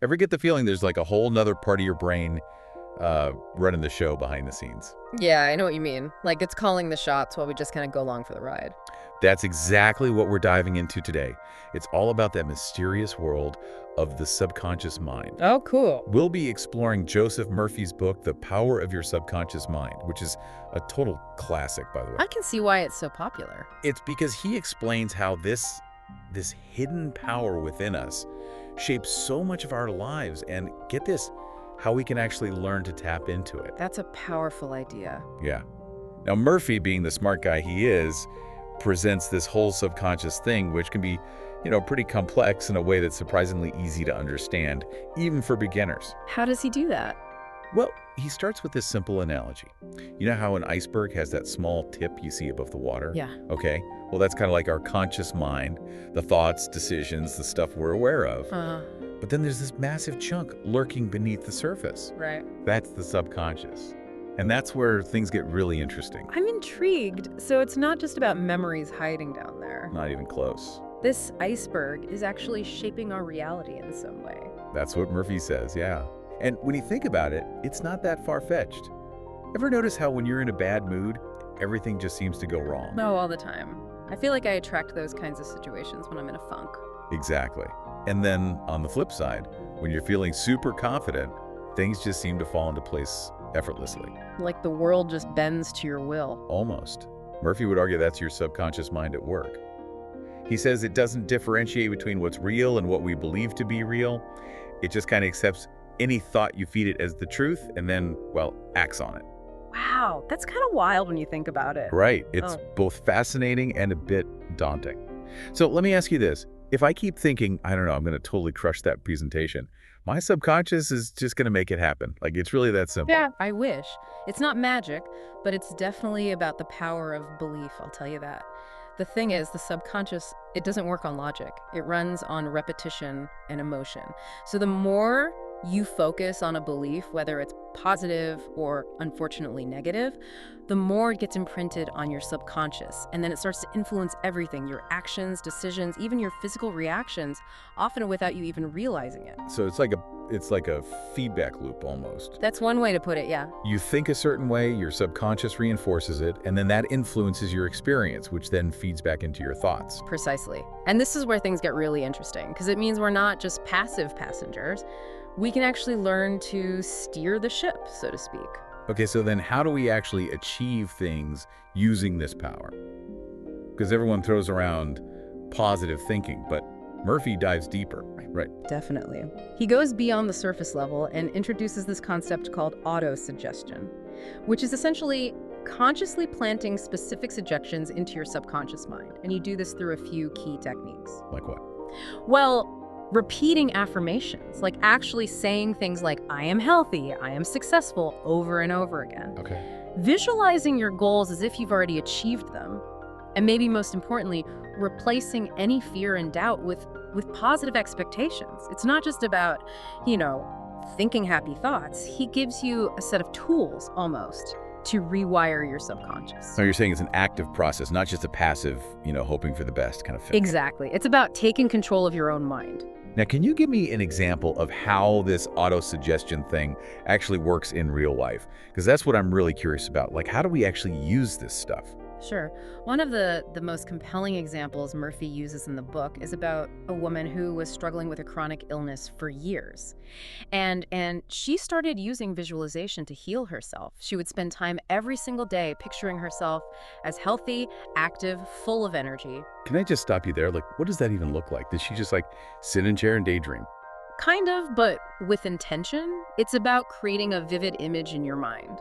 Ever get the feeling there's like a whole nother part of your brain running the show behind the scenes? Yeah, I know what you mean. Like it's calling the shots while we just kind of go along for the ride. That's exactly what we're diving into today. It's all about that mysterious world of the subconscious mind. Oh, cool. We'll be exploring Joseph Murphy's book, The Power of Your Subconscious Mind, which is a total classic, by the way. I can see why it's so popular. It's because he explains how this hidden power within us shapes so much of our lives, and get this, how we can actually learn to tap into it. That's a powerful idea. Yeah. Now, Murphy, being the smart guy he is, presents this whole subconscious thing, which can be, pretty complex in a way that's surprisingly easy to understand, even for beginners. How does he do that? Well, he starts with this simple analogy. You know how an iceberg has that small tip you see above the water? Yeah. Okay. Well, that's kind of like our conscious mind, the thoughts, decisions, the stuff we're aware of. But then there's this massive chunk lurking beneath the surface. Right. That's the subconscious. And that's where things get really interesting. I'm intrigued. So it's not just about memories hiding down there. Not even close. This iceberg is actually shaping our reality in some way. That's what Murphy says, yeah. And when you think about it, it's not that far-fetched. Ever notice how when you're in a bad mood, everything just seems to go wrong? No, all the time. I feel like I attract those kinds of situations when I'm in a funk. Exactly. And then on the flip side, when you're feeling super confident, things just seem to fall into place effortlessly. Like the world just bends to your will. Almost. Murphy would argue that's your subconscious mind at work. He says it doesn't differentiate between what's real and what we believe to be real. It just kind of accepts any thought you feed it as the truth and then, well, acts on it. Wow, that's kind of wild when you think about it. Right. It's both fascinating and a bit daunting. So let me ask you this. If I keep thinking, I don't know, I'm going to totally crush that presentation, my subconscious is just going to make it happen. Like, it's really that simple. Yeah, I wish. It's not magic, but it's definitely about the power of belief, I'll tell you that. The thing is, the subconscious, it doesn't work on logic. It runs on repetition and emotion. So the more you focus on a belief, whether it's positive or unfortunately negative, the more it gets imprinted on your subconscious. And then it starts to influence everything, your actions, decisions, even your physical reactions, often without you even realizing it. So it's like a feedback loop almost. That's one way to put it, yeah. You think a certain way, your subconscious reinforces it, and then that influences your experience, which then feeds back into your thoughts. Precisely. And this is where things get really interesting, because it means we're not just passive passengers. We can actually learn to steer the ship, so to speak. Okay, so then how do we actually achieve things using this power? Because everyone throws around positive thinking, but Murphy dives deeper, right? Definitely. He goes beyond the surface level and introduces this concept called auto-suggestion, which is essentially consciously planting specific suggestions into your subconscious mind. And you do this through a few key techniques. Like what? Well, repeating affirmations, like actually saying things like, I am healthy, I am successful, over and over again. Okay. Visualizing your goals as if you've already achieved them. And maybe most importantly, replacing any fear and doubt with positive expectations. It's not just about, thinking happy thoughts. He gives you a set of tools almost to rewire your subconscious. So you're saying it's an active process, not just a passive, hoping for the best kind of thing. Exactly. It's about taking control of your own mind. Now, can you give me an example of how this auto-suggestion thing actually works in real life? Because that's what I'm really curious about. Like, how do we actually use this stuff? Sure. One of the most compelling examples Murphy uses in the book is about a woman who was struggling with a chronic illness for years. And she started using visualization to heal herself. She would spend time every single day picturing herself as healthy, active, full of energy. Can I just stop you there? Like, what does that even look like? Did she just sit in a chair and daydream? Kind of, but with intention. It's about creating a vivid image in your mind.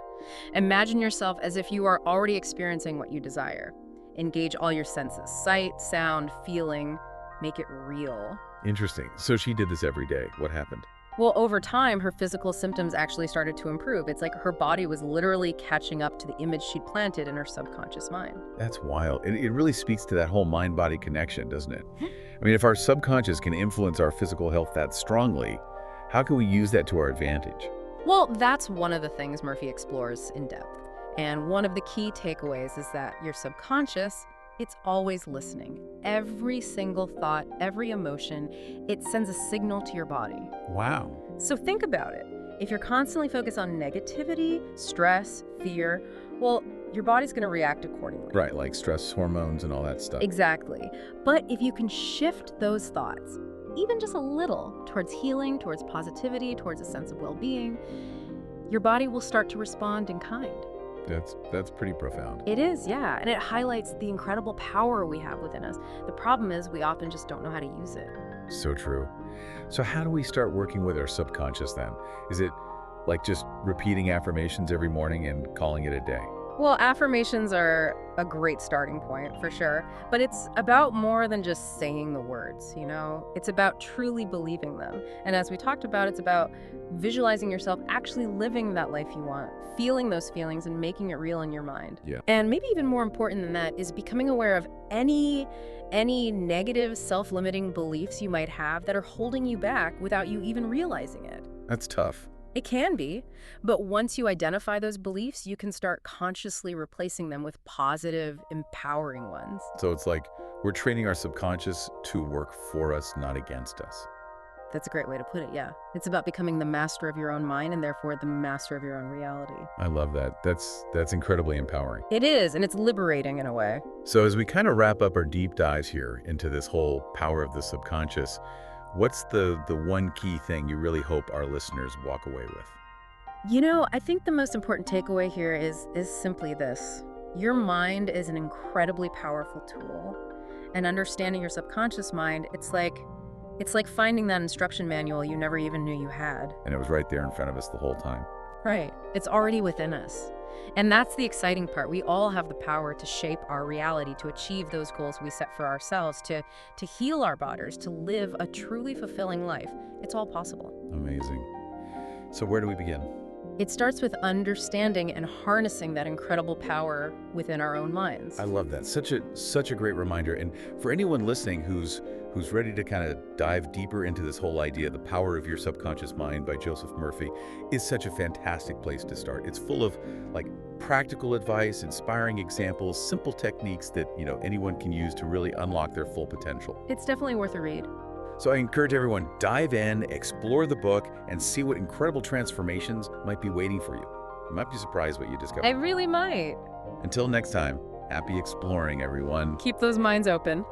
Imagine yourself as if you are already experiencing what you desire. Engage all your senses, sight, sound, feeling, make it real. Interesting. So she did this every day. What happened? Well, over time, her physical symptoms actually started to improve. It's like her body was literally catching up to the image she'd planted in her subconscious mind. That's wild. It really speaks to that whole mind-body connection, doesn't it? I mean, if our subconscious can influence our physical health that strongly, how can we use that to our advantage? Well, that's one of the things Murphy explores in depth. And one of the key takeaways is that your subconscious, It's always listening. Every single thought, every emotion, it sends a signal to your body. Wow. So think about it. If you're constantly focused on negativity, stress, fear, well, your body's going to react accordingly. Right, like stress hormones and all that stuff. Exactly. But if you can shift those thoughts, even just a little, towards healing, towards positivity, towards a sense of well-being, your body will start to respond in kind. That's pretty profound. It is, yeah, and it highlights the incredible power we have within us. The problem is we often just don't know how to use it. So true. So how do we start working with our subconscious then? Is it like just repeating affirmations every morning and calling it a day? Well, affirmations are a great starting point, for sure. But it's about more than just saying the words, you know? It's about truly believing them. And as we talked about, it's about visualizing yourself actually living that life you want, feeling those feelings and making it real in your mind. Yeah. And maybe even more important than that is becoming aware of any negative, self-limiting beliefs you might have that are holding you back without you even realizing it. That's tough. It can be, but once you identify those beliefs, you can start consciously replacing them with positive, empowering ones. So it's like we're training our subconscious to work for us, not against us. That's a great way to put it, yeah. It's about becoming the master of your own mind and therefore the master of your own reality. I love that. That's incredibly empowering. It is, and it's liberating in a way. So as we kind of wrap up our deep dives here into this whole power of the subconscious, what's the one key thing you really hope our listeners walk away with? You know, I think the most important takeaway here is simply this. Your mind is an incredibly powerful tool. And understanding your subconscious mind, it's like finding that instruction manual you never even knew you had. And it was right there in front of us the whole time. Right. It's already within us. And that's the exciting part. We all have the power to shape our reality, to achieve those goals we set for ourselves, to heal our bodies, to live a truly fulfilling life. It's all possible. Amazing. So where do we begin? It starts with understanding and harnessing that incredible power within our own minds. I love that. Such a great reminder. And for anyone listening who's ready to kind of dive deeper into this whole idea, The Power of Your Subconscious Mind by Joseph Murphy is such a fantastic place to start. It's full of like practical advice, inspiring examples, simple techniques that, anyone can use to really unlock their full potential. It's definitely worth a read. So I encourage everyone, dive in, explore the book, and see what incredible transformations might be waiting for you. You might be surprised what you discover. I really might. Until next time, happy exploring, everyone. Keep those minds open.